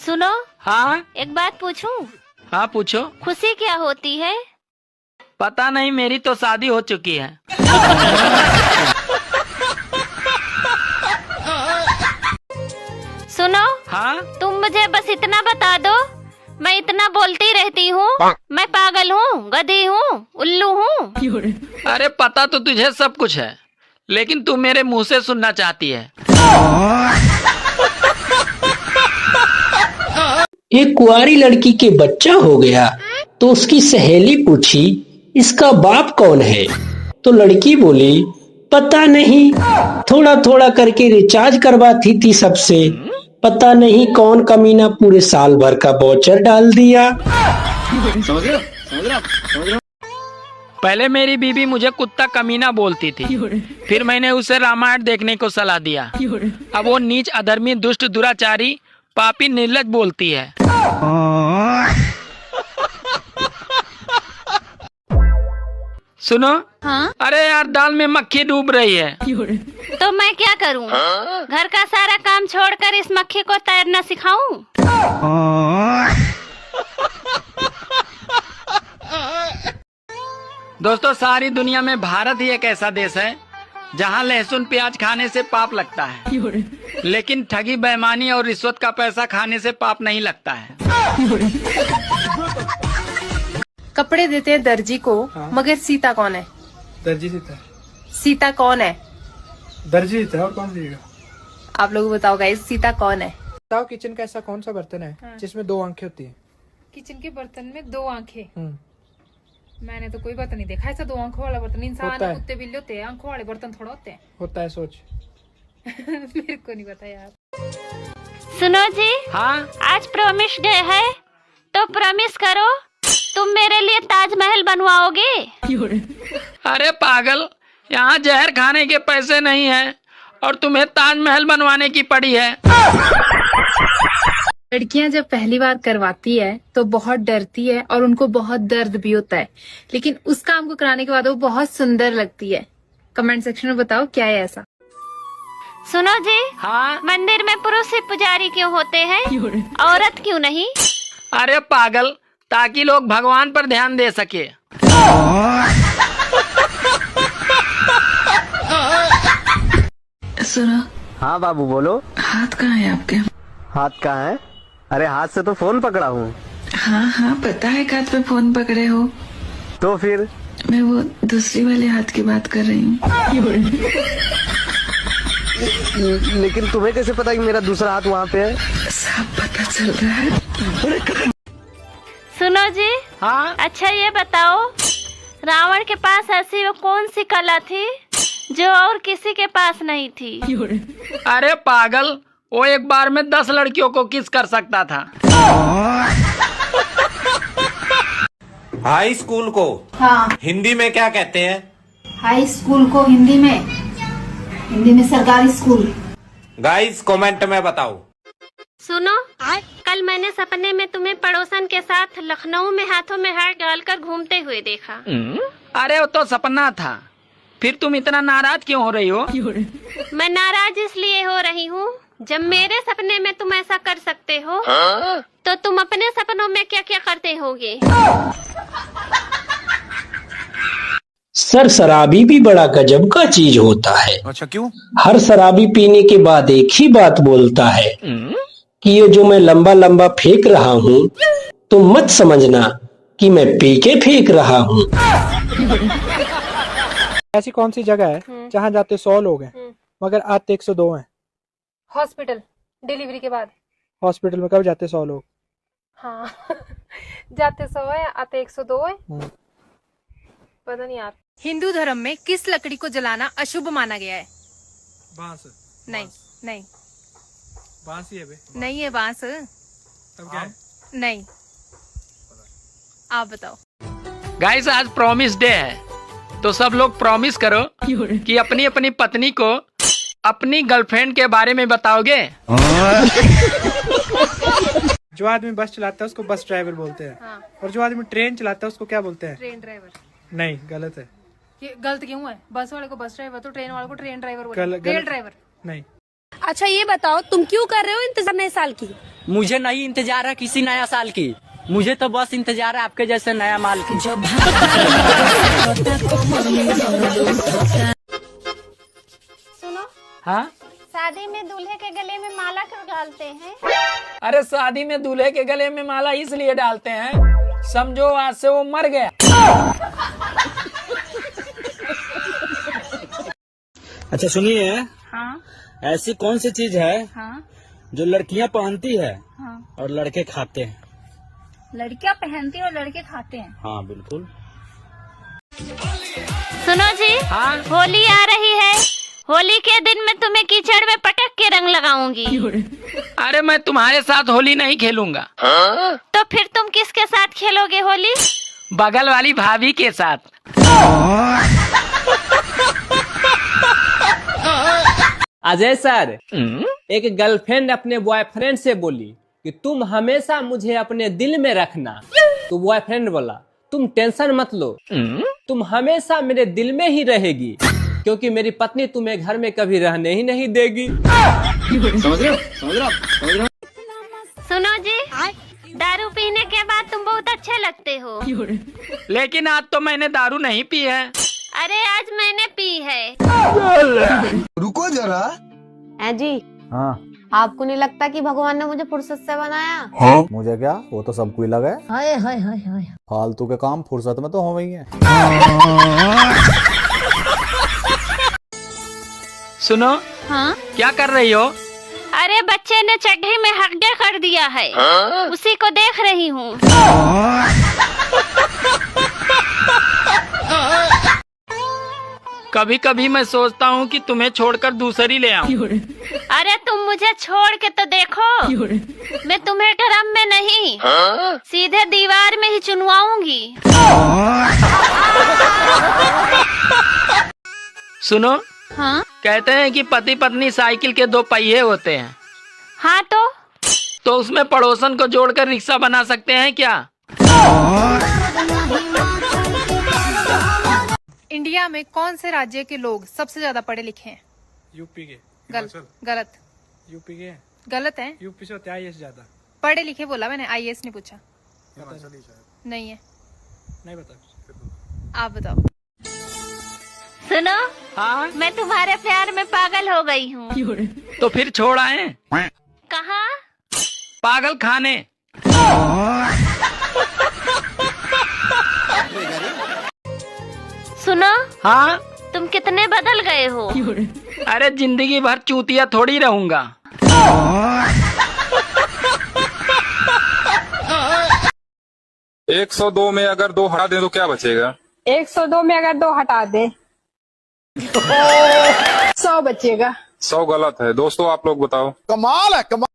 सुनो। हाँ एक बात पूछूं? हाँ पूछो। खुशी क्या होती है? पता नहीं, मेरी तो शादी हो चुकी है। सुनो। हाँ तुम मुझे बस इतना बता दो, मैं इतना बोलती रहती हूँ, मैं पागल हूँ, गधी हूँ, उल्लू हूँ? अरे पता तो तुझे सब कुछ है, लेकिन तू मेरे मुंह से सुनना चाहती है। एक कुंवारी लड़की के बच्चा हो गया तो उसकी सहेली पूछी, इसका बाप कौन है? तो लड़की बोली, पता नहीं, थोड़ा थोड़ा करके रिचार्ज करवाती थी सबसे, पता नहीं कौन कमीना पूरे साल भर का वाउचर डाल दिया। पहले मेरी बीबी मुझे कुत्ता कमीना बोलती थी, फिर मैंने उसे रामायण देखने को सलाह दिया। अब वो नीच, अधर्मी, दुष्ट, दुराचारी, पापी, निर्लज बोलती है। सुनो। हाँ? अरे यार, दाल में मक्खी डूब रही है। तो मैं क्या करूँ? घर का सारा काम छोड़कर इस मक्खी को तैरना सिखाऊं? दोस्तों, सारी दुनिया में भारत ही एक ऐसा देश है जहां लहसुन प्याज खाने से पाप लगता है, लेकिन ठगी, बेईमानी और रिश्वत का पैसा खाने से पाप नहीं लगता है। कपड़े देते हैं दर्जी को, मगर सीता कौन है? दर्जी सीता है। सीता कौन है? दर्जी सीता है, और कौन देगा? आप लोग बताओ गाइस, सीता कौन है? बताओ, किचन का ऐसा कौन सा बर्तन है जिसमें 2 आंखें होती हैं? किचन के बर्तन में 2 आंखें? मैंने तो कोई बर्तन नहीं देखा ऐसा 2 आंखों वाला बर्तन। इंसान, कुत्ते, बिल्ली होते हैं, आंखों वाले बर्तन थोड़ा होते हैं। होता है, सोच। मेरे को नहीं पता यार। सुनो जी। हाँ? आज प्रॉमिस डे है, तो प्रॉमिस करो तुम मेरे लिए ताजमहल बनवाओगे? अरे पागल, यहाँ जहर खाने के पैसे नहीं है और तुम्हें ताजमहल बनवाने की पड़ी है। लड़कियां जब पहली बार करवाती है तो बहुत डरती है और उनको बहुत दर्द भी होता है, लेकिन उस काम को कराने के बाद वो बहुत सुंदर लगती है। कमेंट सेक्शन में बताओ क्या है ऐसा। सुनो जी। हाँ? मंदिर में पुरुष ही पुजारी क्यों होते हैं, औरत क्यों नहीं? अरे पागल, ताकि लोग भगवान पर ध्यान दे सके। सुनो। हाँ बाबू बोलो। हाथ कहाँ है आपके? हाथ कहाँ है? अरे हाथ से तो फोन पकड़ा हूँ। हाँ हाँ पता है, हाथ पे फोन पकड़े हो। तो फिर मैं वो दूसरी वाले हाथ की बात कर रही हूँ। लेकिन तुम्हें कैसे पता कि मेरा दूसरा हाथ वहाँ पे है? सब पता चल रहा है। सुनो जी। हाँ? अच्छा ये बताओ, रावण के पास ऐसी वो कौन सी कला थी जो और किसी के पास नहीं थी? अरे पागल, वो एक बार में 10 लड़कियों को किस कर सकता था। हाई स्कूल को हिंदी में क्या कहते हैं? हाई स्कूल को हिंदी में सरकारी स्कूल। गाइस कमेंट में बताओ। सुनो, कल मैंने सपने में तुम्हें पड़ोसन के साथ लखनऊ में हाथों में हाथ डालकर घूमते हुए देखा। अरे वो तो सपना था, फिर तुम इतना नाराज क्यों हो रही हो? मैं नाराज इसलिए हो रही हूँ, जब मेरे सपने में तुम ऐसा कर सकते हो, तो तुम अपने सपनों में क्या क्या करते होगे? सर, शराबी भी बड़ा गजब का चीज होता है। अच्छा, क्यों? हर शराबी पीने के बाद एक ही बात बोलता है कि ये जो मैं लंबा लंबा फेंक रहा हूँ, तुम मत समझना कि मैं पी के फेंक रहा हूँ। ऐसी कौन सी जगह है जहाँ जाते 100 लोग हैं मगर आते 102 हैं? हॉस्पिटल, डिलीवरी के बाद। हॉस्पिटल में कब जाते 100 लोग? हाँ। जाते 100 है, आते 102 है। पता नहीं यार। हिंदू धर्म में किस लकड़ी को जलाना अशुभ माना गया है? बांस। नहीं नहीं बांस ही है बे। नहीं है बांस। तब क्या है? नहीं, आप बताओ। गाइस, आज प्रॉमिस डे है, तो सब लोग प्रॉमिस करो कि अपनी अपनी पत्नी को अपनी गर्लफ्रेंड के बारे में बताओगे। जो आदमी बस चलाता है उसको बस ड्राइवर बोलते हैं। हाँ। और जो आदमी ट्रेन चलाता है उसको क्या बोलते हैं? Train driver. नहीं, गलत है। गलत क्यों है? बस वाले को बस ड्राइवर, तो ट्रेन वाले को ट्रेन ड्राइवर बोलते हैं। गलत। Rail driver. नहीं। अच्छा ये बताओ तुम क्यों कर रहे हो इंतजार नए साल की? मुझे नहीं इंतजार है किसी नया साल की, मुझे तो बस इंतजार है आपके जैसे नया माल की। सुनो, हाँ, शादी में दूल्हे के गले में माला क्यों डालते हैं? अरे शादी में दूल्हे के गले में माला इसलिए डालते हैं, समझो आज से वो मर गया। अच्छा सुनिए, हाँ ऐसी कौन सी चीज है हाँ जो लड़कियां पहनती है हाँ। और लड़के खाते हैं? लड़कियां पहनती हैं और लड़के खाते हैं। हाँ बिल्कुल। सुनो जी, हाँ, होली आ रही है, होली के दिन मैं तुम्हें कीचड़ में पटक के रंग लगाऊंगी। अरे मैं तुम्हारे साथ होली नहीं खेलूंगा। तो फिर तुम किसके साथ खेलोगे होली? बगल वाली भाभी के साथ। अजय सर, एक गर्लफ्रेंड अपने बॉयफ्रेंड से बोली कि तुम हमेशा मुझे अपने दिल में रखना। तो बॉयफ्रेंड बोला तुम टेंशन मत लो, तुम हमेशा मेरे दिल में ही रहेगी, क्योंकि मेरी पत्नी तुम्हें घर में कभी रहने ही नहीं देगी। समझ रहे हो? सुनो जी, दारू पीने के बाद तुम बहुत अच्छे लगते हो। लेकिन आज तो मैंने दारू नहीं पी है। अरे आज मैंने पी है। रुको जरा। जी हाँ आपको नहीं लगता कि भगवान ने मुझे फुर्सत से बनाया? हाँ, मुझे क्या, वो तो सबको ही लगा है। हाय हाय हाय हाय। फालतू के काम फुर्सत में तो हो गई है। सुनो, हाँ, क्या कर रही हो? अरे बच्चे ने चड्ढी में हड्डे कर दिया है, उसी को देख रही हूँ। कभी कभी मैं सोचता हूँ कि तुम्हें छोड़कर दूसरी ले आऊं। अरे तुम मुझे छोड़ के तो देखो, मैं तुम्हें ड्रम में नहीं, सीधे दीवार में ही चुनवाऊंगी। सुनो, हाँ कहते हैं कि पति पत्नी साइकिल के 2 पहिए होते हैं, हाँ, तो उसमें पड़ोसन को जोड़कर रिक्शा बना सकते हैं क्या? इंडिया में कौन से राज्य के लोग सबसे ज्यादा पढ़े लिखे हैं? यूपी के। गलत। यूपी के। गलत है। यूपी से होते हैं IAS ज्यादा। पढ़े लिखे बोला मैंने, IAS नहीं पूछा। नहीं है। नहीं बता। आप बताओ। सुनो, हाँ, मैं तुम्हारे प्यार में पागल हो गई हूँ। तो फिर छोड़ आए कहाँ? पागल खाने। सुनो, हाँ, तुम कितने बदल गए हो। अरे जिंदगी भर चूतिया थोड़ी रहूंगा। 102 में अगर 2 हटा दे तो क्या बचेगा? 102 में अगर 2 हटा दे 100 बचेगा। 100 गलत है। दोस्तों आप लोग बताओ। कमाल है, कमाल।